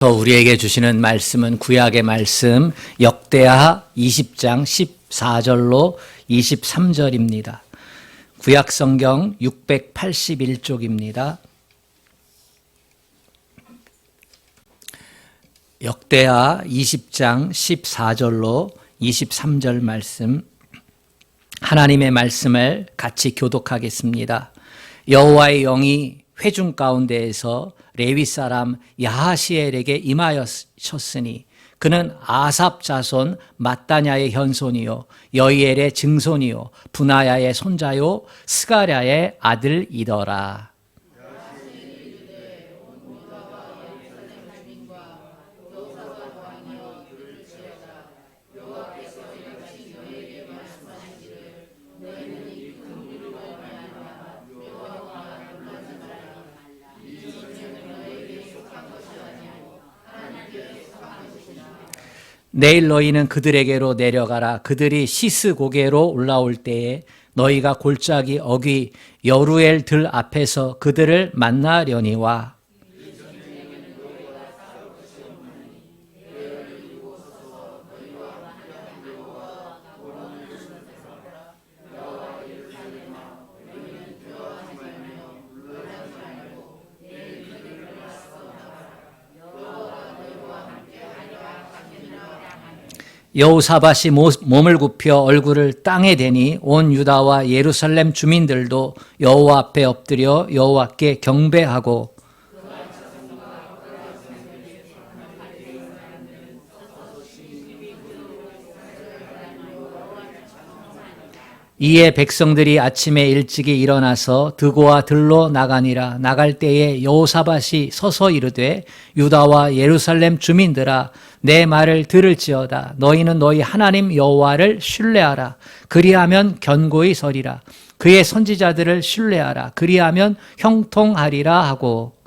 우리에게 주시는 말씀은 구약의 말씀 역대하 20장 14절로 23절입니다. 구약 성경 681쪽입니다. 역대하 20장 14절로 23절 말씀, 하나님의 말씀을 같이 교독하겠습니다. 여호와의 영이 회중 가운데에서 레위 사람 야하시엘에게 임하였으니 그는 아삽 자손 마따냐의 현손이요 여이엘의 증손이요 분하야의 손자요 스가랴의 아들이더라. 내일 너희는 그들에게로 내려가라. 그들이 시스 고개로 올라올 때에 너희가 골짜기 어귀 여루엘 들 앞에서 그들을 만나려니와 여호사밧이 몸을 굽혀 얼굴을 땅에 대니 온 유다와 예루살렘 주민들도 여호와 앞에 엎드려 여호와께 경배하고 이에 백성들이 아침에 일찍이 일어나서 드고와 들로 나가니라. 나갈 때에 여호사밧이 서서 이르되 유다와 예루살렘 주민들아 내 말을 들을지어다. 너희는 너희 하나님 여호와를 신뢰하라. 그리하면 견고히 서리라. 그의 선지자들을 신뢰하라. 그리하면 형통하리라 하고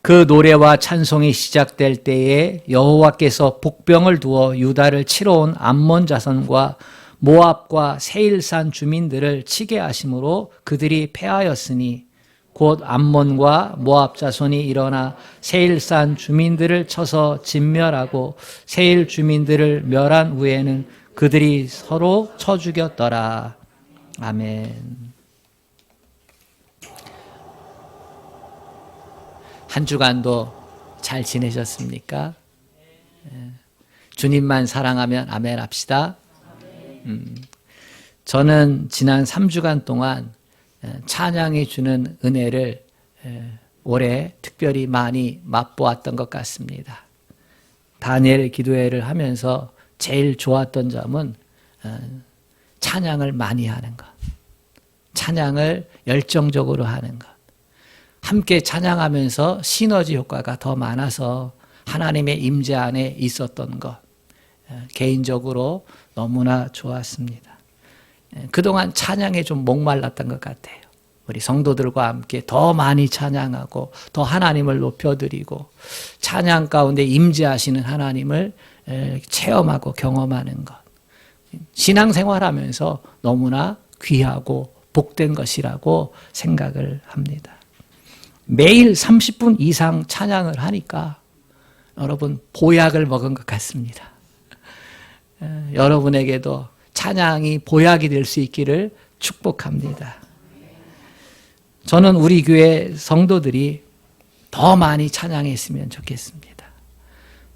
그 노래와 찬송이 시작될 때에 여호와께서 복병을 두어 유다를 치러 온 암몬 자손과 모압과 세일산 주민들을 치게 하심으로 그들이 패하였으니 곧 암몬과 모압 자손이 일어나 세일산 주민들을 쳐서 진멸하고 세일 주민들을 멸한 후에는 그들이 서로 쳐 죽였더라. 아멘. 한 주간도 잘 지내셨습니까? 주님만 사랑하면 아멘 합시다. 저는 지난 3주간 동안 찬양이 주는 은혜를 올해 특별히 많이 맛보았던 것 같습니다. 다니엘 기도회를 하면서 제일 좋았던 점은 찬양을 많이 하는 것, 찬양을 열정적으로 하는 것, 함께 찬양하면서 시너지 효과가 더 많아서 하나님의 임재 안에 있었던 것, 개인적으로 너무나 좋았습니다. 그동안 찬양에 좀 목말랐던 것 같아요. 우리 성도들과 함께 더 많이 찬양하고 더 하나님을 높여드리고 찬양 가운데 임재하시는 하나님을 체험하고 경험하는 것, 신앙생활하면서 너무나 귀하고 복된 것이라고 생각을 합니다. 매일 30분 이상 찬양을 하니까 여러분 보약을 먹은 것 같습니다. 여러분에게도 찬양이 보약이 될 수 있기를 축복합니다. 저는 우리 교회 성도들이 더 많이 찬양했으면 좋겠습니다.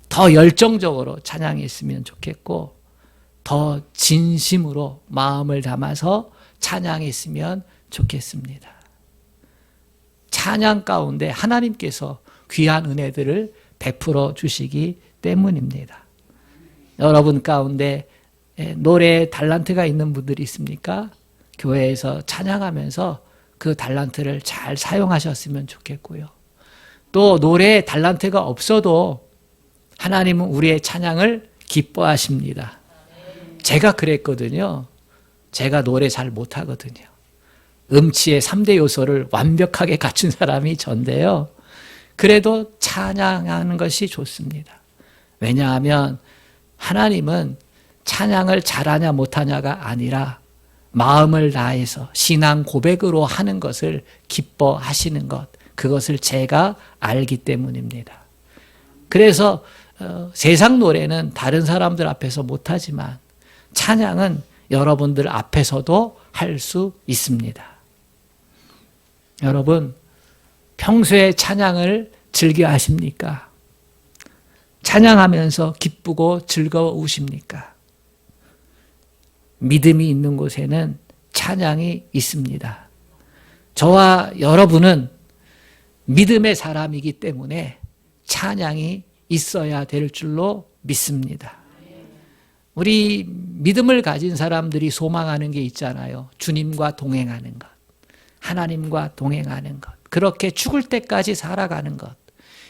더 열정적으로 찬양했으면 좋겠고 더 진심으로 마음을 담아서 찬양했으면 좋겠습니다. 찬양 가운데 하나님께서 귀한 은혜들을 베풀어 주시기 때문입니다. 여러분 가운데 노래에 달란트가 있는 분들이 있습니까? 교회에서 찬양하면서 그 달란트를 잘 사용하셨으면 좋겠고요. 또 노래에 달란트가 없어도 하나님은 우리의 찬양을 기뻐하십니다. 제가 그랬거든요. 제가 노래 잘 못하거든요. 음치의 3대 요소를 완벽하게 갖춘 사람이 전데요. 그래도 찬양하는 것이 좋습니다. 왜냐하면 하나님은 찬양을 잘하냐 못하냐가 아니라 마음을 다해서 신앙 고백으로 하는 것을 기뻐하시는 것, 그것을 제가 알기 때문입니다. 그래서 세상 노래는 다른 사람들 앞에서 못하지만 찬양은 여러분들 앞에서도 할 수 있습니다. 여러분, 평소에 찬양을 즐겨 하십니까? 찬양하면서 기쁘고 즐거우십니까? 믿음이 있는 곳에는 찬양이 있습니다. 저와 여러분은 믿음의 사람이기 때문에 찬양이 있어야 될 줄로 믿습니다. 우리 믿음을 가진 사람들이 소망하는 게 있잖아요. 주님과 동행하는 것, 하나님과 동행하는 것, 그렇게 죽을 때까지 살아가는 것.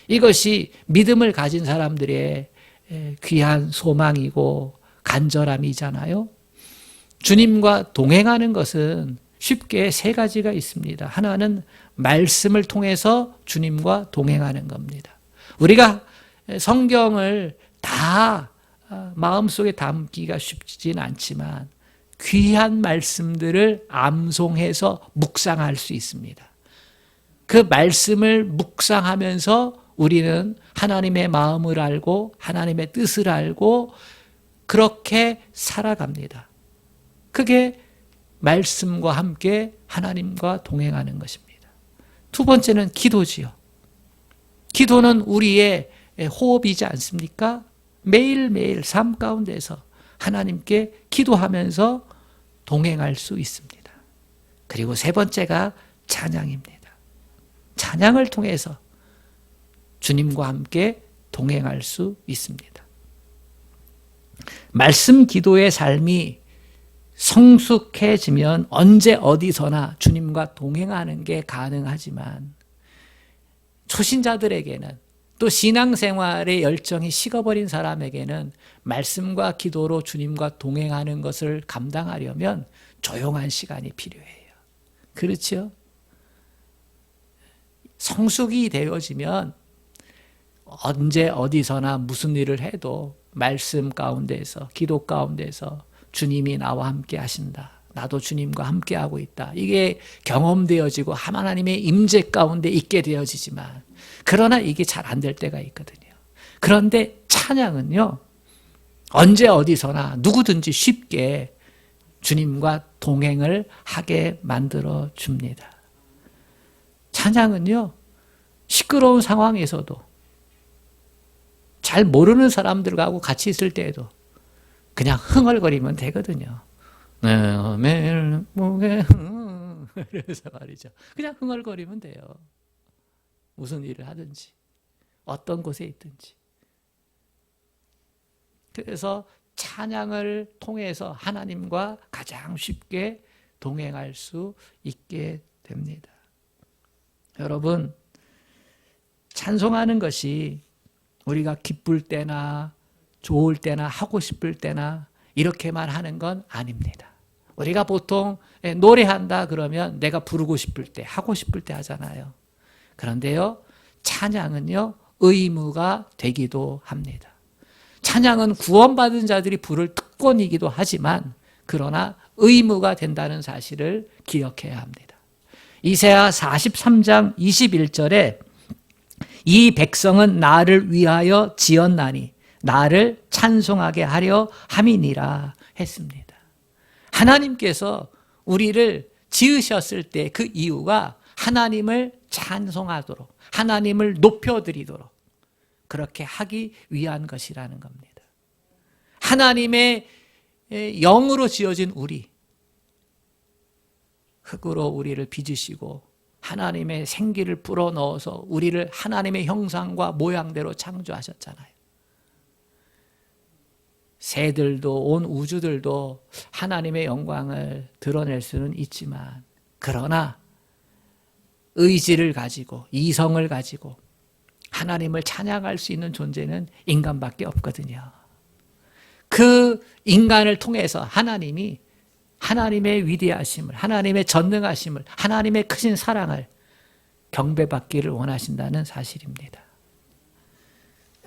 이것이 믿음을 가진 사람들의 귀한 소망이고 간절함이잖아요. 주님과 동행하는 것은 쉽게 세 가지가 있습니다. 하나는 말씀을 통해서 주님과 동행하는 겁니다. 우리가 성경을 다 마음속에 담기가 쉽지는 않지만 귀한 말씀들을 암송해서 묵상할 수 있습니다. 그 말씀을 묵상하면서 우리는 하나님의 마음을 알고 하나님의 뜻을 알고 그렇게 살아갑니다. 그게 말씀과 함께 하나님과 동행하는 것입니다. 두 번째는 기도지요. 기도는 우리의 호흡이지 않습니까? 매일매일 삶 가운데서 하나님께 기도하면서 동행할 수 있습니다. 그리고 세 번째가 찬양입니다. 찬양을 통해서 주님과 함께 동행할 수 있습니다. 말씀 기도의 삶이 성숙해지면 언제 어디서나 주님과 동행하는 게 가능하지만 초신자들에게는 또 신앙생활의 열정이 식어버린 사람에게는 말씀과 기도로 주님과 동행하는 것을 감당하려면 조용한 시간이 필요해요. 그렇죠? 성숙이 되어지면 언제 어디서나 무슨 일을 해도 말씀 가운데서 기도 가운데서 주님이 나와 함께 하신다. 나도 주님과 함께 하고 있다. 이게 경험되어지고 하나님의 임재 가운데 있게 되어지지만 그러나 이게 잘 안 될 때가 있거든요. 그런데 찬양은요. 언제 어디서나 누구든지 쉽게 주님과 동행을 하게 만들어 줍니다. 찬양은요. 시끄러운 상황에서도 잘 모르는 사람들하고 같이 있을 때에도 그냥 흥얼거리면 되거든요. 매일 목에 그래서 말이죠. 그냥 흥얼거리면 돼요. 무슨 일을 하든지 어떤 곳에 있든지. 그래서 찬양을 통해서 하나님과 가장 쉽게 동행할 수 있게 됩니다. 여러분, 찬송하는 것이 우리가 기쁠 때나 좋을 때나 하고 싶을 때나 이렇게만 하는 건 아닙니다. 우리가 보통 노래한다 그러면 내가 부르고 싶을 때, 하고 싶을 때 하잖아요. 그런데요, 찬양은요, 의무가 되기도 합니다. 찬양은 구원받은 자들이 부를 특권이기도 하지만 그러나 의무가 된다는 사실을 기억해야 합니다. 이사야 43장 21절에 이 백성은 나를 위하여 지었나니 나를 찬송하게 하려 함이니라 했습니다. 하나님께서 우리를 지으셨을 때 그 이유가 하나님을 찬송하도록, 하나님을 높여드리도록 그렇게 하기 위한 것이라는 겁니다. 하나님의 영으로 지어진 우리, 흙으로 우리를 빚으시고 하나님의 생기를 불어넣어서 우리를 하나님의 형상과 모양대로 창조하셨잖아요. 새들도 온 우주들도 하나님의 영광을 드러낼 수는 있지만 그러나 의지를 가지고 이성을 가지고 하나님을 찬양할 수 있는 존재는 인간밖에 없거든요. 그 인간을 통해서 하나님이 하나님의 위대하심을, 하나님의 전능하심을, 하나님의 크신 사랑을 경배받기를 원하신다는 사실입니다.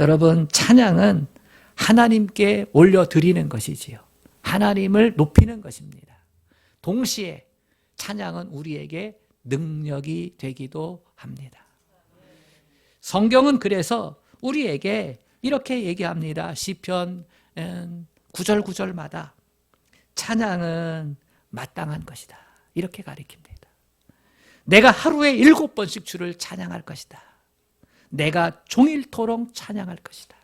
여러분, 찬양은 하나님께 올려드리는 것이지요. 하나님을 높이는 것입니다. 동시에 찬양은 우리에게 능력이 되기도 합니다. 성경은 그래서 우리에게 이렇게 얘기합니다. 시편 9절 9절마다 찬양은 마땅한 것이다. 이렇게 가리킵니다. 내가 하루에 7번씩 주를 찬양할 것이다. 내가 종일토록 찬양할 것이다.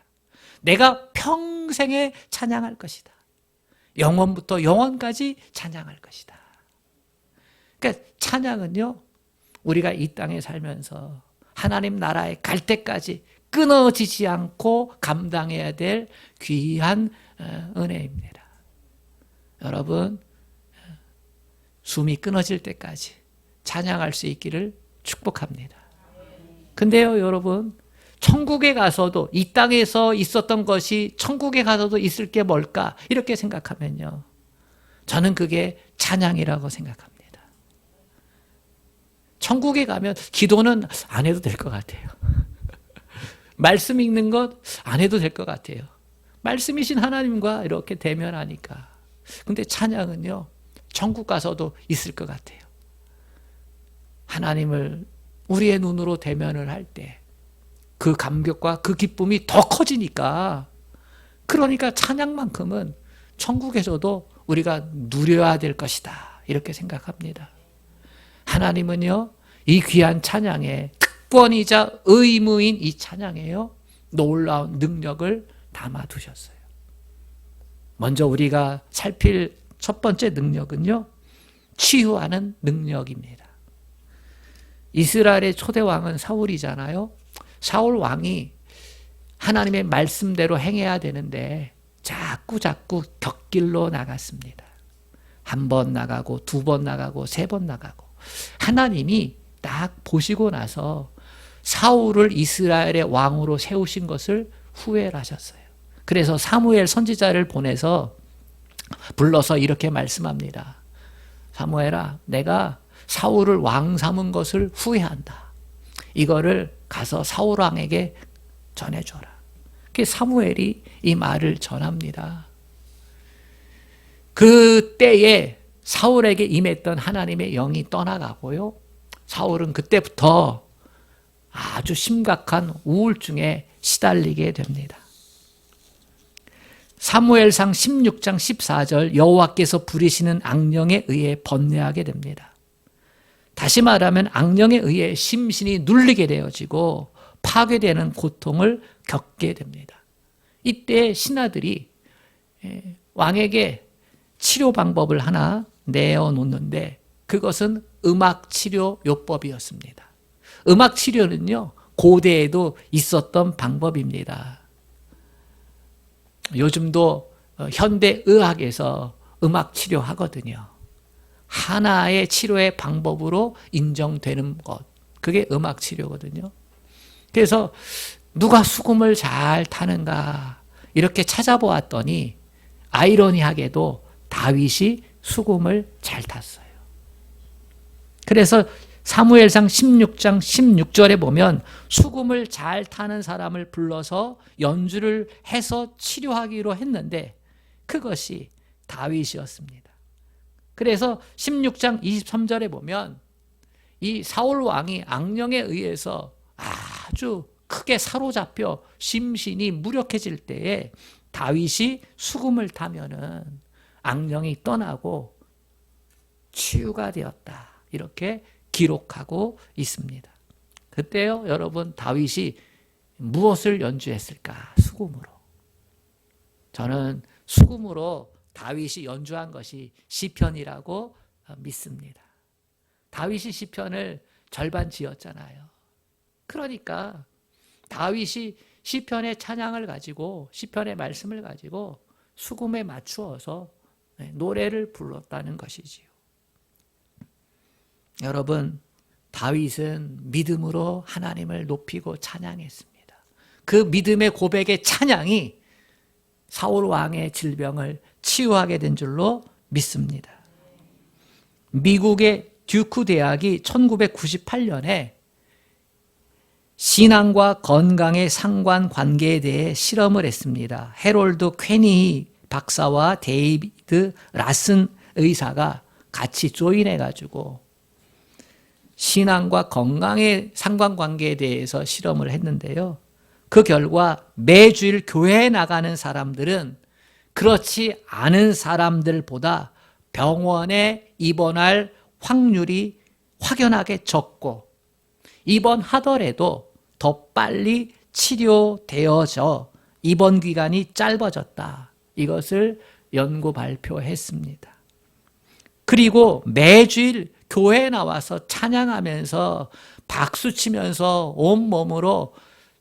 내가 평생에 찬양할 것이다. 영원부터 영원까지 찬양할 것이다. 그러니까 찬양은요, 우리가 이 땅에 살면서 하나님 나라에 갈 때까지 끊어지지 않고 감당해야 될 귀한 은혜입니다. 여러분, 숨이 끊어질 때까지 찬양할 수 있기를 축복합니다. 근데요, 여러분, 천국에 가서도 이 땅에서 있었던 것이 천국에 가서도 있을 게 뭘까? 이렇게 생각하면요, 저는 그게 찬양이라고 생각합니다. 천국에 가면 기도는 안 해도 될 것 같아요. 말씀 읽는 것 안 해도 될 것 같아요. 말씀이신 하나님과 이렇게 대면하니까. 근데 찬양은요, 천국 가서도 있을 것 같아요. 하나님을 우리의 눈으로 대면을 할 때 그 감격과 그 기쁨이 더 커지니까, 그러니까 찬양만큼은 천국에서도 우리가 누려야 될 것이다, 이렇게 생각합니다. 하나님은요, 이 귀한 찬양에, 특권이자 의무인 이 찬양에요, 놀라운 능력을 담아두셨어요. 먼저 우리가 살필 첫 번째 능력은요, 치유하는 능력입니다. 이스라엘의 초대 왕은 사울이잖아요. 사울 왕이 하나님의 말씀대로 행해야 되는데 자꾸 곁길로 나갔습니다. 한 번 나가고, 두 번 나가고, 세 번 나가고. 하나님이 딱 보시고 나서 사울을 이스라엘의 왕으로 세우신 것을 후회를 하셨어요. 그래서 사무엘 선지자를 불러서 이렇게 말씀합니다. 사무엘아, 내가 사울을 왕 삼은 것을 후회한다. 이거를 가서 사울 왕에게 전해줘라. 사무엘이 이 말을 전합니다. 그 때에 사울에게 임했던 하나님의 영이 떠나가고요, 사울은 그때부터 아주 심각한 우울증에 시달리게 됩니다. 사무엘상 16장 14절, 여호와께서 부리시는 악령에 의해 번뇌하게 됩니다. 다시 말하면 악령에 의해 심신이 눌리게 되어지고 파괴되는 고통을 겪게 됩니다. 이때 신하들이 왕에게 치료 방법을 하나 내어놓는데, 그것은 음악치료 요법이었습니다. 음악치료는요, 고대에도 있었던 방법입니다. 요즘도 현대의학에서 음악치료 하거든요. 하나의 치료의 방법으로 인정되는 것, 그게 음악치료거든요. 그래서 누가 수금을 잘 타는가 이렇게 찾아보았더니 아이러니하게도 다윗이 수금을 잘 탔어요. 그래서 사무엘상 16장 16절에 보면 수금을 잘 타는 사람을 불러서 연주를 해서 치료하기로 했는데 그것이 다윗이었습니다. 그래서 16장 23절에 보면 이 사울 왕이 악령에 의해서 아주 크게 사로잡혀 심신이 무력해질 때에 다윗이 수금을 타면은 악령이 떠나고 치유가 되었다, 이렇게 기록하고 있습니다. 그때요, 여러분, 다윗이 무엇을 연주했을까? 수금으로. 저는 수금으로 다윗이 연주한 것이 시편이라고 믿습니다. 다윗이 시편을 절반 지었잖아요. 그러니까 다윗이 시편의 찬양을 가지고, 시편의 말씀을 가지고 수금에 맞추어서 노래를 불렀다는 것이지요. 여러분, 다윗은 믿음으로 하나님을 높이고 찬양했습니다. 그 믿음의 고백의 찬양이 사울 왕의 질병을 치유하게 된 줄로 믿습니다. 미국의 듀크 대학이 1998년에 신앙과 건강의 상관관계에 대해 실험을 했습니다. 해롤드 퀘니 박사와 데이비드 라슨 의사가 같이 조인해가지고 신앙과 건강의 상관관계에 대해서 실험을 했는데요. 그 결과 매주일 교회에 나가는 사람들은 그렇지 않은 사람들보다 병원에 입원할 확률이 확연하게 적고 입원하더라도 더 빨리 치료되어져 입원 기간이 짧아졌다. 이것을 연구 발표했습니다. 그리고 매주일 교회에 나와서 찬양하면서 박수치면서 온몸으로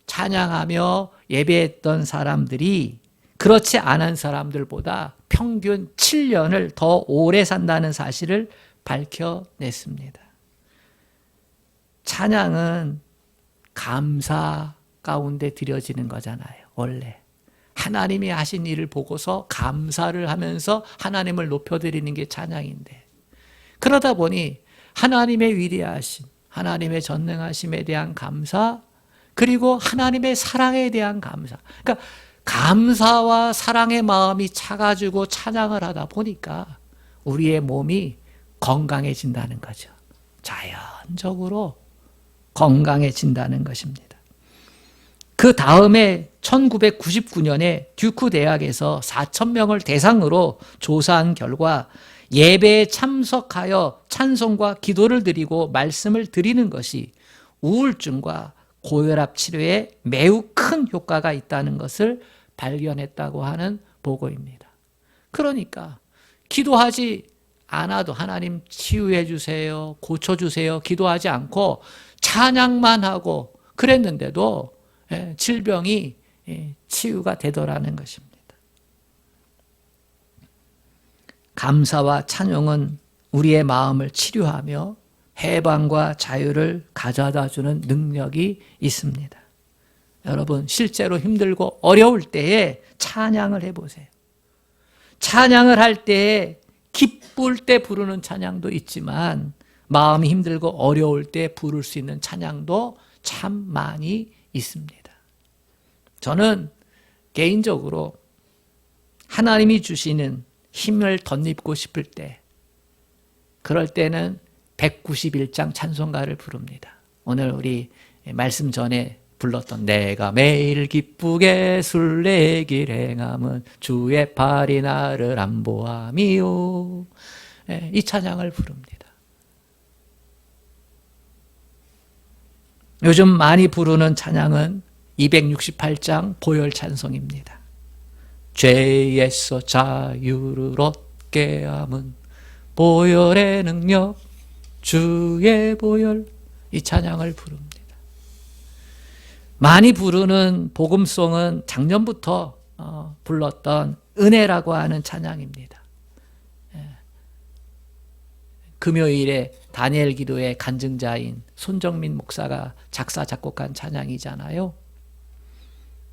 찬양하며 예배했던 사람들이 그렇지 않은 사람들보다 평균 7년을 더 오래 산다는 사실을 밝혀냈습니다. 찬양은 감사 가운데 드려지는 거잖아요. 원래 하나님이 하신 일을 보고서 감사를 하면서 하나님을 높여드리는 게 찬양인데, 그러다 보니 하나님의 위대하심, 하나님의 전능하심에 대한 감사, 그리고 하나님의 사랑에 대한 감사. 그러니까 감사와 사랑의 마음이 차가지고 찬양을 하다 보니까 우리의 몸이 건강해진다는 거죠. 자연적으로 건강해진다는 것입니다. 그 다음에 1999년에 듀크 대학에서 4,000명을 대상으로 조사한 결과 예배에 참석하여 찬송과 기도를 드리고 말씀을 드리는 것이 우울증과 고혈압 치료에 매우 큰 효과가 있다는 것을 발견했다고 하는 보고입니다. 그러니까 기도하지 않아도 하나님 치유해 주세요, 고쳐주세요 기도하지 않고 찬양만 하고 그랬는데도 질병이 치유가 되더라는 것입니다. 감사와 찬양은 우리의 마음을 치료하며 해방과 자유를 가져다 주는 능력이 있습니다. 여러분, 실제로 힘들고 어려울 때에 찬양을 해보세요. 찬양을 할 때에 기쁠 때 부르는 찬양도 있지만 마음이 힘들고 어려울 때 부를 수 있는 찬양도 참 많이 있습니다. 저는 개인적으로 하나님이 주시는 힘을 덧입고 싶을 때, 그럴 때는 191장 찬송가를 부릅니다. 오늘 우리 말씀 전에 불렀던 내가 매일 기쁘게 술래길 행함은 주의 팔이 나를 안보함이요. 이 찬양을 부릅니다. 요즘 많이 부르는 찬양은 268장 보혈 찬송입니다. 죄에서 자유를 얻게 함은 보혈의 능력 주의 보혈, 이 찬양을 부릅니다. 많이 부르는 복음송은 작년부터 불렀던 은혜라고 하는 찬양입니다. 금요일에 다니엘 기도의 간증자인 손정민 목사가 작사 작곡한 찬양이잖아요.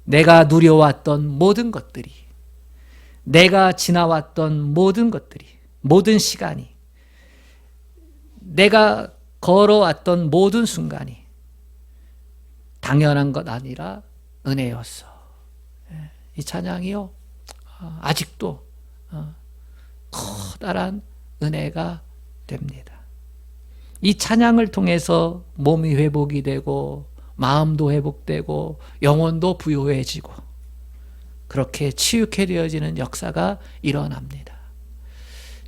내가 누려왔던 모든 것들이, 내가 지나왔던 모든 것들이, 모든 시간이, 내가 걸어왔던 모든 순간이 당연한 것 아니라 은혜였어. 이 찬양이요, 아직도 커다란 은혜가 됩니다. 이 찬양을 통해서 몸이 회복이 되고 마음도 회복되고 영혼도 부요해지고 그렇게 치유케 되어지는 역사가 일어납니다.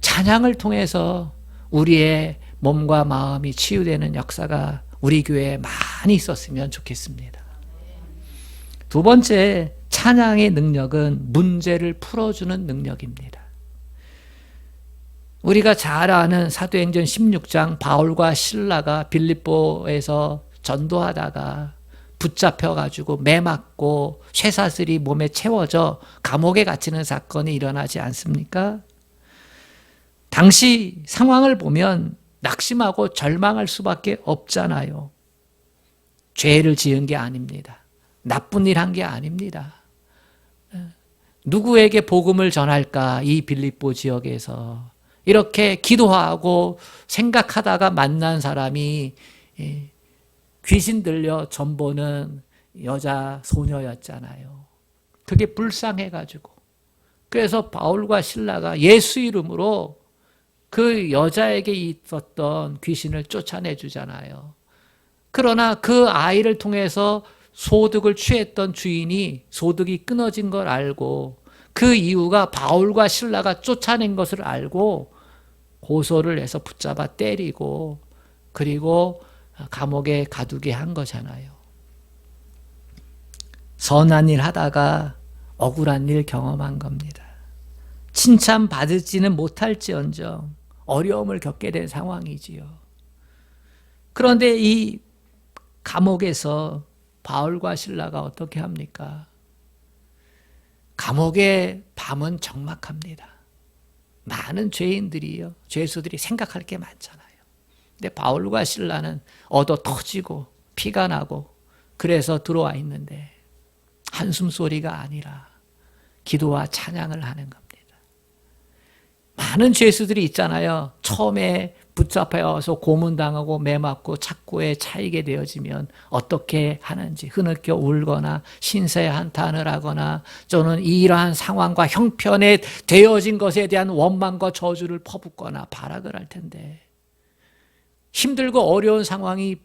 찬양을 통해서 우리의 몸과 마음이 치유되는 역사가 우리 교회에 많이 있었으면 좋겠습니다. 두 번째, 찬양의 능력은 문제를 풀어주는 능력입니다. 우리가 잘 아는 사도행전 16장 바울과 실라가 빌립보에서 전도하다가 붙잡혀가지고 매 맞고 쇠사슬이 몸에 채워져 감옥에 갇히는 사건이 일어나지 않습니까? 당시 상황을 보면 낙심하고 절망할 수밖에 없잖아요. 죄를 지은 게 아닙니다. 나쁜 일 한 게 아닙니다. 누구에게 복음을 전할까? 이 빌립보 지역에서 이렇게 기도하고 생각하다가 만난 사람이 귀신 들려 전보는 여자 소녀였잖아요. 그게 불쌍해가지고. 그래서 바울과 실라가 예수 이름으로 그 여자에게 있었던 귀신을 쫓아내 주잖아요. 그러나 그 아이를 통해서 소득을 취했던 주인이 소득이 끊어진 걸 알고 그 이유가 바울과 실라가 쫓아낸 것을 알고 고소를 해서 붙잡아 때리고 그리고 감옥에 가두게 한 거잖아요. 선한 일 하다가 억울한 일 경험한 겁니다. 칭찬받을지는 못할지언정 어려움을 겪게 된 상황이지요. 그런데 이 감옥에서 바울과 실라가 어떻게 합니까? 감옥의 밤은 적막합니다. 많은 죄인들이요, 죄수들이 생각할 게 많잖아요. 근데 바울과 실라는 얻어 터지고 피가 나고 그래서 들어와 있는데 한숨 소리가 아니라 기도와 찬양을 하는 겁니다. 많은 죄수들이 있잖아요. 처음에 붙잡혀서 고문당하고 매맞고 착고에 차이게 되어지면 어떻게 하는지 흐느껴 울거나 신세 한탄을 하거나 또는 이러한 상황과 형편에 되어진 것에 대한 원망과 저주를 퍼붓거나 발악을 할 텐데, 힘들고 어려운 상황이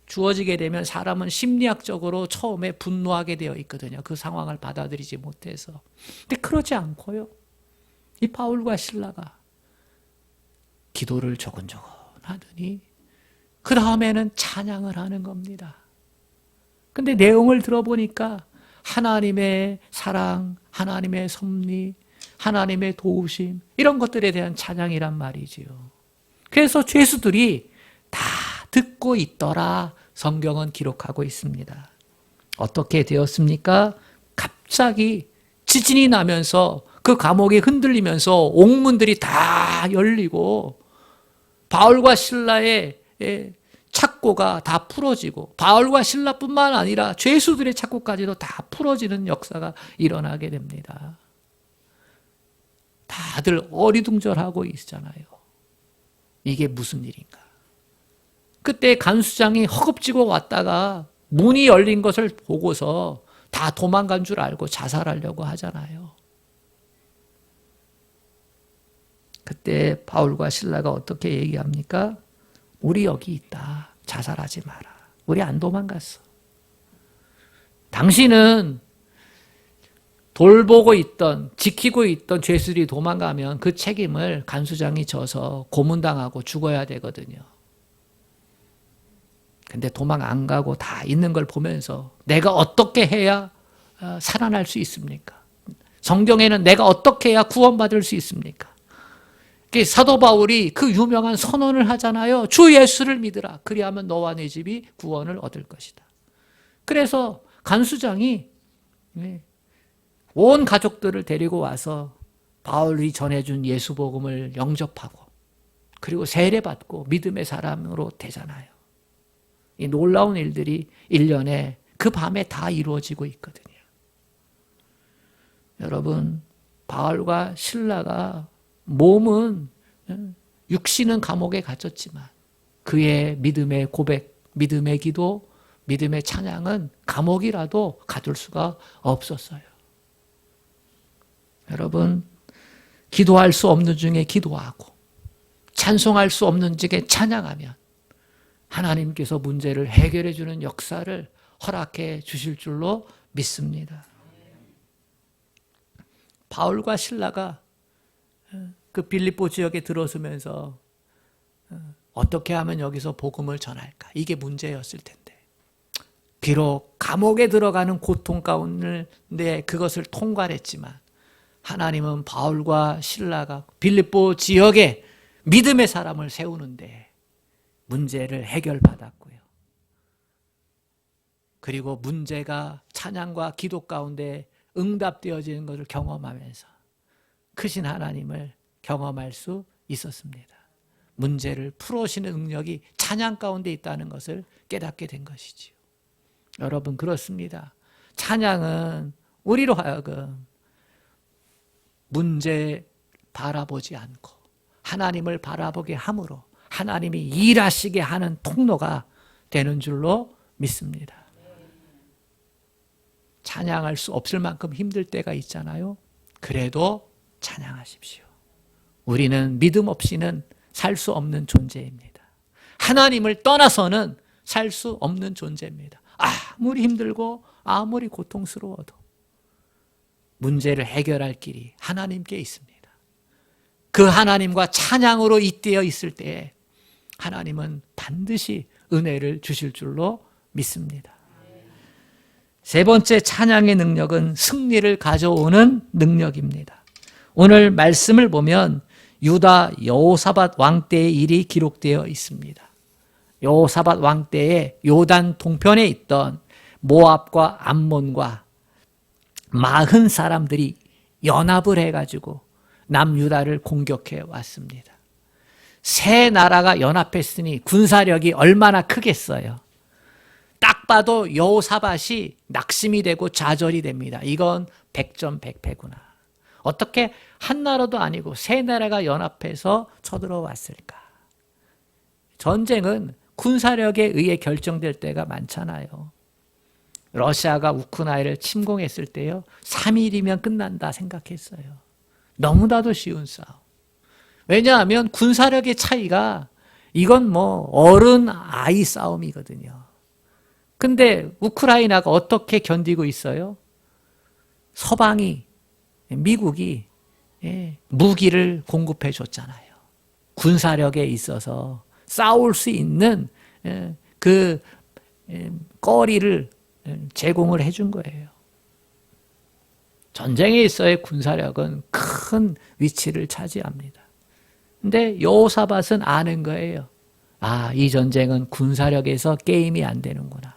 주어지게 되면 사람은 심리학적으로 처음에 분노하게 되어 있거든요. 그 상황을 받아들이지 못해서. 근데 그러지 않고요, 이 바울과 실라가 기도를 조근조근 하더니 그 다음에는 찬양을 하는 겁니다. 근데 내용을 들어보니까 하나님의 사랑, 하나님의 섭리, 하나님의 도우심, 이런 것들에 대한 찬양이란 말이지요. 그래서 죄수들이 다 듣고 있더라, 성경은 기록하고 있습니다. 어떻게 되었습니까? 갑자기 지진이 나면서 그 감옥이 흔들리면서 옥문들이 다 열리고 바울과 실라의 착고가 다 풀어지고 바울과 실라뿐만 아니라 죄수들의 착고까지도 다 풀어지는 역사가 일어나게 됩니다. 다들 어리둥절하고 있잖아요. 이게 무슨 일인가? 그때 간수장이 허겁지겁 왔다가 문이 열린 것을 보고서 다 도망간 줄 알고 자살하려고 하잖아요. 그때 바울과 실라가 어떻게 얘기합니까? 우리 여기 있다. 자살하지 마라. 우리 안 도망갔어. 당신은 돌보고 있던, 지키고 있던 죄수들이 도망가면 그 책임을 간수장이 져서 고문당하고 죽어야 되거든요. 근데 도망 안 가고 다 있는 걸 보면서 내가 어떻게 해야 살아날 수 있습니까? 성경에는 내가 어떻게 해야 구원받을 수 있습니까? 사도 바울이 그 유명한 선언을 하잖아요. 주 예수를 믿으라. 그리하면 너와 네 집이 구원을 얻을 것이다. 그래서 간수장이 온 가족들을 데리고 와서 바울이 전해준 예수 복음을 영접하고 그리고 세례받고 믿음의 사람으로 되잖아요. 이 놀라운 일들이 1년에 그 밤에 다 이루어지고 있거든요. 여러분, 바울과 실라가 몸은, 육신은 감옥에 갇혔지만 그의 믿음의 고백, 믿음의 기도, 믿음의 찬양은 감옥이라도 가둘 수가 없었어요. 여러분, 기도할 수 없는 중에 기도하고 찬송할 수 없는 중에 찬양하면 하나님께서 문제를 해결해 주는 역사를 허락해 주실 줄로 믿습니다. 바울과 실라가 그 빌립보 지역에 들어서면서 어떻게 하면 여기서 복음을 전할까? 이게 문제였을 텐데. 비록 감옥에 들어가는 고통 가운데 그것을 통과했지만 하나님은 바울과 실라가 빌립보 지역에 믿음의 사람을 세우는데 문제를 해결받았고요. 그리고 문제가 찬양과 기도 가운데 응답되어지는 것을 경험하면서 크신 하나님을 경험할 수 있었습니다. 문제를 풀어오시는 능력이 찬양 가운데 있다는 것을 깨닫게 된 것이지요. 여러분, 그렇습니다. 찬양은 우리로 하여금 문제 바라보지 않고 하나님을 바라보게 함으로 하나님이 일하시게 하는 통로가 되는 줄로 믿습니다. 찬양할 수 없을 만큼 힘들 때가 있잖아요. 그래도 찬양하십시오. 우리는 믿음 없이는 살 수 없는 존재입니다. 하나님을 떠나서는 살 수 없는 존재입니다. 아무리 힘들고 아무리 고통스러워도 문제를 해결할 길이 하나님께 있습니다. 그 하나님과 찬양으로 잇대어 있을 때에 하나님은 반드시 은혜를 주실 줄로 믿습니다. 세 번째 찬양의 능력은 승리를 가져오는 능력입니다. 오늘 말씀을 보면 유다 여호사밧 왕 때의 일이 기록되어 있습니다. 여호사밧 왕 때에 요단 동편에 있던 모압과 암몬과 40 사람들이 연합을 해가지고 남유다를 공격해 왔습니다. 세 나라가 연합했으니 군사력이 얼마나 크겠어요. 딱 봐도 여호사밧이 낙심이 되고 좌절이 됩니다. 이건 백전백패구나. 어떻게 한 나라도 아니고 세 나라가 연합해서 쳐들어왔을까? 전쟁은 군사력에 의해 결정될 때가 많잖아요. 러시아가 우크라이나를 침공했을 때요, 3일이면 끝난다 생각했어요. 너무나도 쉬운 싸움. 왜냐하면 군사력의 차이가 이건 뭐 어른 아이 싸움이거든요. 근데 우크라이나가 어떻게 견디고 있어요? 서방이, 미국이 무기를 공급해 줬잖아요. 군사력에 있어서 싸울 수 있는 그 거리를 제공을 해준 거예요. 전쟁에 있어의 군사력은 큰 위치를 차지합니다. 근데 여호사밧은 아는 거예요. 이 전쟁은 군사력에서 게임이 안 되는구나.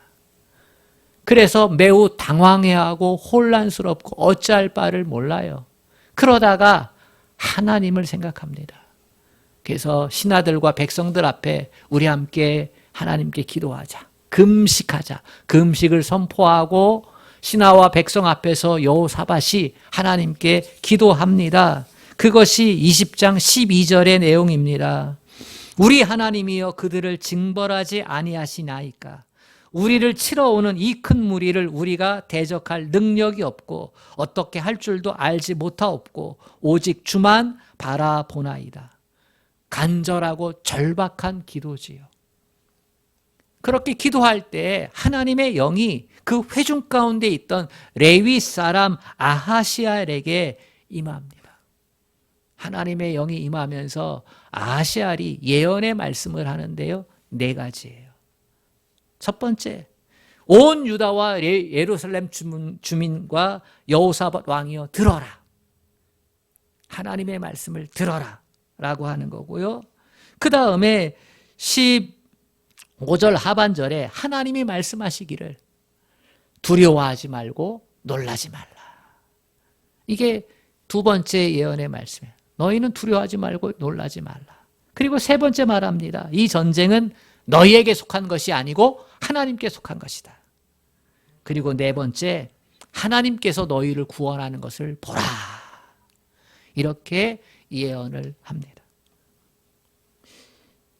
그래서 매우 당황해하고 혼란스럽고 어찌할 바를 몰라요. 그러다가 하나님을 생각합니다. 그래서 신하들과 백성들 앞에 우리 함께 하나님께 기도하자. 금식하자. 금식을 선포하고 신하와 백성 앞에서 여호사밧이 하나님께 기도합니다. 그것이 20장 12절의 내용입니다. 우리 하나님이여 그들을 징벌하지 아니하시나이까. 우리를 치러 오는 이 큰 무리를 우리가 대적할 능력이 없고 어떻게 할 줄도 알지 못하옵고 오직 주만 바라보나이다. 간절하고 절박한 기도지요. 그렇게 기도할 때 하나님의 영이 그 회중 가운데 있던 레위 사람 아하시알에게 임합니다. 하나님의 영이 임하면서 아하시알이 예언의 말씀을 하는데요, 4가지예요. 첫 번째, 온 유다와 예루살렘 주민과 여호사밧 왕이여 들어라. 하나님의 말씀을 들어라 라고 하는 거고요. 그 다음에 15절 하반절에 하나님이 말씀하시기를 두려워하지 말고 놀라지 말라. 이게 두 번째 예언의 말씀이에요. 너희는 두려워하지 말고 놀라지 말라. 그리고 세 번째 말합니다. 이 전쟁은 너희에게 속한 것이 아니고 하나님께 속한 것이다. 그리고 네 번째, 하나님께서 너희를 구원하는 것을 보라. 이렇게 예언을 합니다.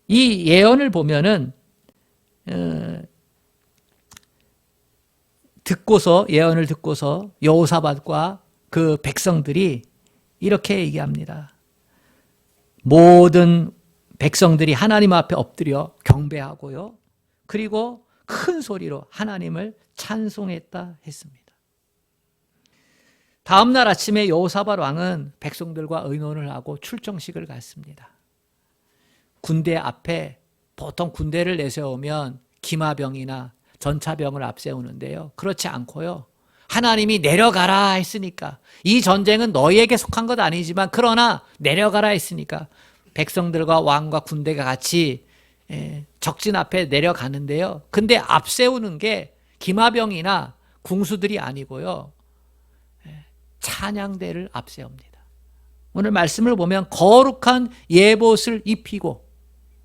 이 예언을 보면은 예언을 듣고서 여호사밧과 그 백성들이 이렇게 얘기합니다. 모든 백성들이 하나님 앞에 엎드려 경배하고요. 그리고 큰 소리로 하나님을 찬송했다 했습니다. 다음 날 아침에 여호사밧 왕은 백성들과 의논을 하고 출정식을 갔습니다. 군대 앞에 보통 군대를 내세우면 기마병이나 전차병을 앞세우는데요. 그렇지 않고요. 하나님이 내려가라 했으니까 이 전쟁은 너희에게 속한 것 아니지만 그러나 내려가라 했으니까 백성들과 왕과 군대가 같이 적진 앞에 내려가는데요. 근데 앞세우는 게 기마병이나 궁수들이 아니고요. 찬양대를 앞세웁니다. 오늘 말씀을 보면 거룩한 예봇을 입히고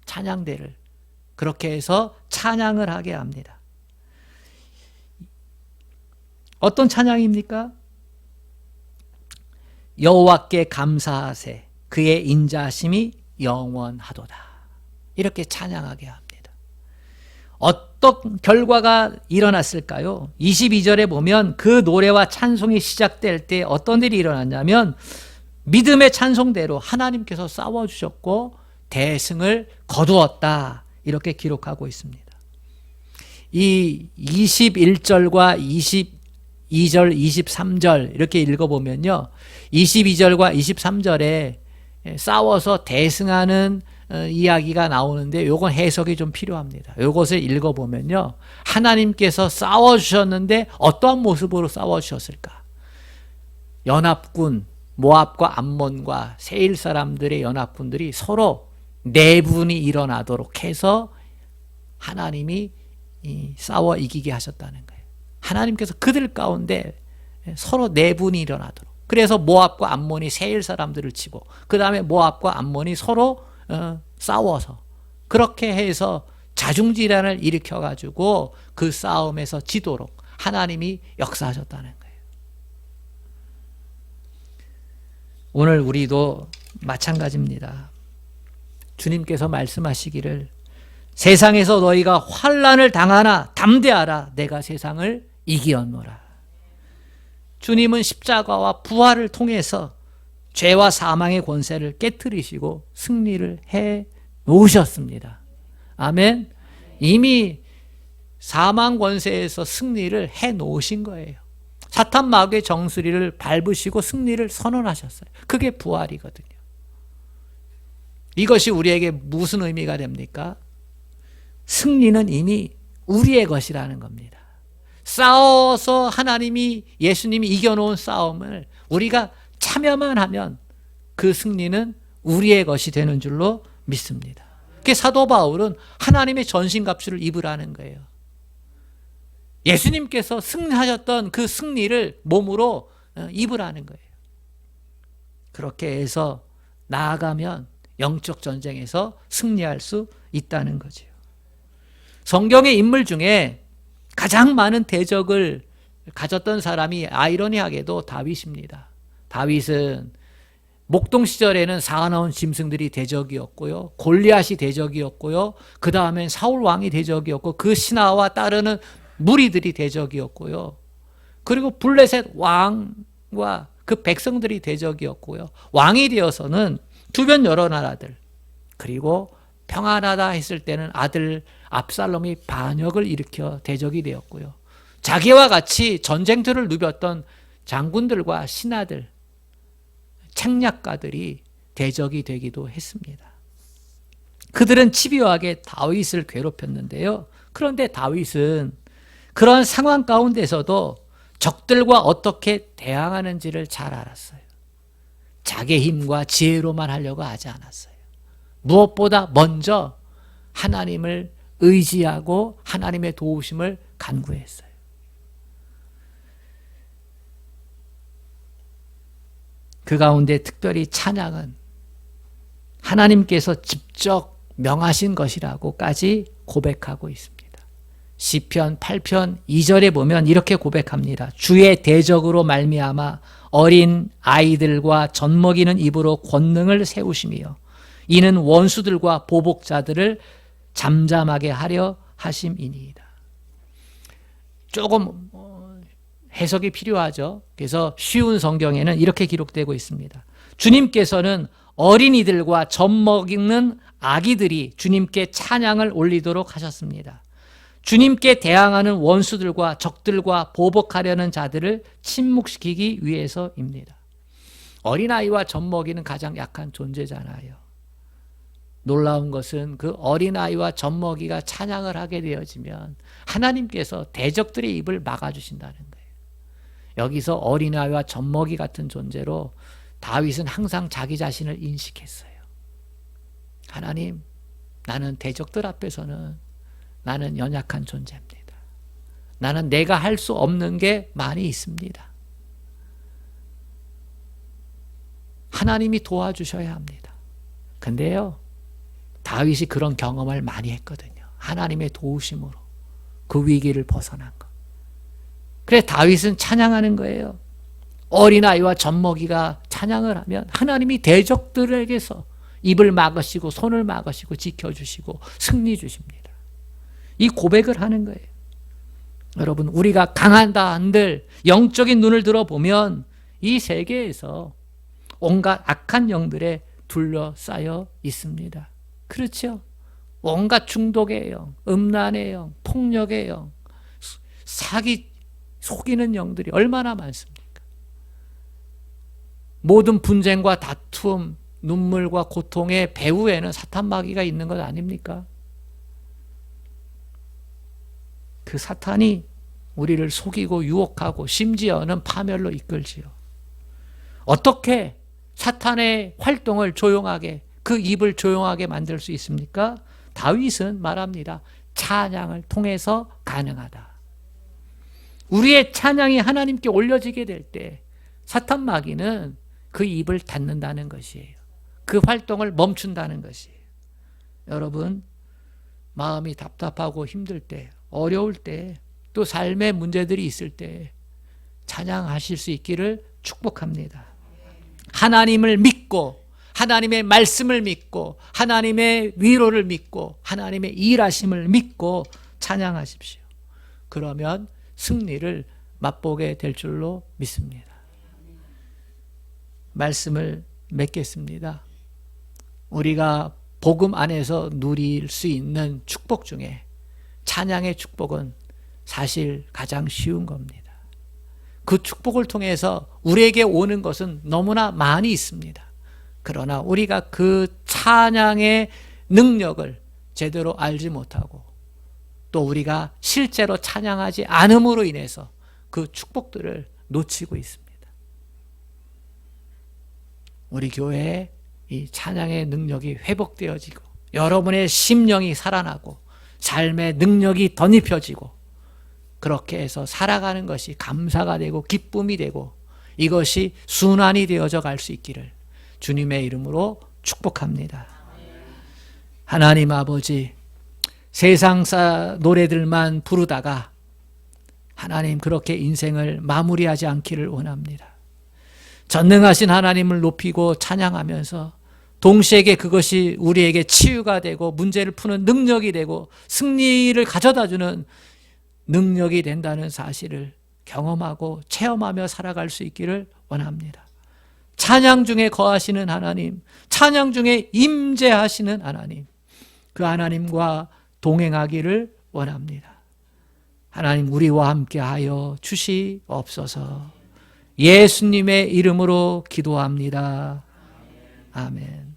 찬양대를 그렇게 해서 찬양을 하게 합니다. 어떤 찬양입니까? 여호와께 감사하세 그의 인자하심이 영원하도다. 이렇게 찬양하게 합니다. 어떤 결과가 일어났을까요? 22절에 보면 그 노래와 찬송이 시작될 때 어떤 일이 일어났냐면 믿음의 찬송대로 하나님께서 싸워주셨고 대승을 거두었다, 이렇게 기록하고 있습니다. 이 21절과 22절, 23절 이렇게 읽어보면요, 22절과 23절에 싸워서 대승하는 이야기가 나오는데 이건 해석이 좀 필요합니다. 이것을 읽어보면요, 하나님께서 싸워주셨는데 어떠한 모습으로 싸워주셨을까? 연합군 모압과 암몬과 세일 사람들의 연합군들이 서로 내분이 일어나도록 해서 하나님이 싸워 이기게 하셨다는 거예요. 하나님께서 그들 가운데 서로 내분이 일어나도록. 그래서 모압과 암몬이 세일 사람들을 치고 그 다음에 모압과 암몬이 서로 싸워서 그렇게 해서 자중질환을 일으켜가지고 그 싸움에서 지도록 하나님이 역사하셨다는 거예요. 오늘 우리도 마찬가지입니다. 주님께서 말씀하시기를 세상에서 너희가 환난을 당하나 담대하라, 내가 세상을 이기었노라. 주님은 십자가와 부활을 통해서 죄와 사망의 권세를 깨트리시고 승리를 해 놓으셨습니다. 아멘. 이미 사망 권세에서 승리를 해 놓으신 거예요. 사탄 마귀의 정수리를 밟으시고 승리를 선언하셨어요. 그게 부활이거든요. 이것이 우리에게 무슨 의미가 됩니까? 승리는 이미 우리의 것이라는 겁니다. 싸워서 하나님이, 예수님이 이겨놓은 싸움을 우리가 참여만 하면 그 승리는 우리의 것이 되는 줄로 믿습니다. 그게 사도 바울은 하나님의 전신갑주를 입으라는 거예요. 예수님께서 승리하셨던 그 승리를 몸으로 입으라는 거예요. 그렇게 해서 나아가면 영적 전쟁에서 승리할 수 있다는 거죠. 성경의 인물 중에 가장 많은 대적을 가졌던 사람이 아이러니하게도 다윗입니다. 다윗은 목동 시절에는 사나운 짐승들이 대적이었고요, 골리앗이 대적이었고요, 그 다음엔 사울 왕이 대적이었고 그 신하와 따르는 무리들이 대적이었고요, 그리고 블레셋 왕과 그 백성들이 대적이었고요, 왕이 되어서는 주변 여러 나라들, 그리고 평안하다 했을 때는 아들 압살롬이 반역을 일으켜 대적이 되었고요, 자기와 같이 전쟁터를 누볐던 장군들과 신하들, 책략가들이 대적이 되기도 했습니다. 그들은 집요하게 다윗을 괴롭혔는데요, 그런데 다윗은 그런 상황 가운데서도 적들과 어떻게 대항하는지를 잘 알았어요. 자기 힘과 지혜로만 하려고 하지 않았어요. 무엇보다 먼저 하나님을 의지하고 하나님의 도우심을 간구했어요. 그 가운데 특별히 찬양은 하나님께서 직접 명하신 것이라고까지 고백하고 있습니다. 시편 8편 2절에 보면 이렇게 고백합니다. 주의 대적으로 말미암아 어린 아이들과 젖먹이는 입으로 권능을 세우시며 이는 원수들과 보복자들을 잠잠하게 하려 하심이니이다. 조금 해석이 필요하죠. 그래서 쉬운 성경에는 이렇게 기록되고 있습니다. 주님께서는 어린이들과 젖먹이는 아기들이 주님께 찬양을 올리도록 하셨습니다. 주님께 대항하는 원수들과 적들과 보복하려는 자들을 침묵시키기 위해서입니다. 어린아이와 젖먹이는 가장 약한 존재잖아요. 놀라운 것은 그 어린아이와 젖먹이가 찬양을 하게 되어지면 하나님께서 대적들의 입을 막아주신다는 거예요. 여기서 어린아이와 젖먹이 같은 존재로 다윗은 항상 자기 자신을 인식했어요. 하나님, 나는 대적들 앞에서는 나는 연약한 존재입니다. 나는 내가 할 수 없는 게 많이 있습니다. 하나님이 도와주셔야 합니다. 근데요, 다윗이 그런 경험을 많이 했거든요. 하나님의 도우심으로 그 위기를 벗어난 것. 그래 다윗은 찬양하는 거예요. 어린아이와 젖먹이가 찬양을 하면 하나님이 대적들에게서 입을 막으시고 손을 막으시고 지켜주시고 승리 주십니다. 이 고백을 하는 거예요. 여러분, 우리가 강한다 한들 영적인 눈을 들어보면 이 세계에서 온갖 악한 영들에 둘러싸여 있습니다. 그렇죠? 온갖 중독의 영, 음란의 영, 폭력의 영, 사기, 속이는 영들이 얼마나 많습니까? 모든 분쟁과 다툼, 눈물과 고통의 배후에는 사탄 마귀가 있는 것 아닙니까? 그 사탄이 우리를 속이고 유혹하고 심지어는 파멸로 이끌지요. 어떻게 사탄의 활동을 조용하게, 그 입을 조용하게 만들 수 있습니까? 다윗은 말합니다. 찬양을 통해서 가능하다. 우리의 찬양이 하나님께 올려지게 될 때 사탄 마귀는 그 입을 닫는다는 것이에요. 그 활동을 멈춘다는 것이에요. 여러분, 마음이 답답하고 힘들 때, 어려울 때, 또 삶의 문제들이 있을 때 찬양하실 수 있기를 축복합니다. 하나님을 믿고, 하나님의 말씀을 믿고, 하나님의 위로를 믿고, 하나님의 일하심을 믿고 찬양하십시오. 그러면 승리를 맛보게 될 줄로 믿습니다. 말씀을 맺겠습니다. 우리가 복음 안에서 누릴 수 있는 축복 중에 찬양의 축복은 사실 가장 쉬운 겁니다. 그 축복을 통해서 우리에게 오는 것은 너무나 많이 있습니다. 그러나 우리가 그 찬양의 능력을 제대로 알지 못하고 또 우리가 실제로 찬양하지 않음으로 인해서 그 축복들을 놓치고 있습니다. 우리 교회에 이 찬양의 능력이 회복되어지고 여러분의 심령이 살아나고 삶의 능력이 덧입혀지고 그렇게 해서 살아가는 것이 감사가 되고 기쁨이 되고 이것이 순환이 되어져 갈 수 있기를 주님의 이름으로 축복합니다. 하나님 아버지, 세상사 노래들만 부르다가 하나님 그렇게 인생을 마무리하지 않기를 원합니다. 전능하신 하나님을 높이고 찬양하면서 동시에 그것이 우리에게 치유가 되고 문제를 푸는 능력이 되고 승리를 가져다주는 능력이 된다는 사실을 경험하고 체험하며 살아갈 수 있기를 원합니다. 찬양 중에 거하시는 하나님, 찬양 중에 임재하시는 하나님, 그 하나님과 동행하기를 원합니다. 하나님 우리와 함께하여 주시옵소서. 예수님의 이름으로 기도합니다. 아멘.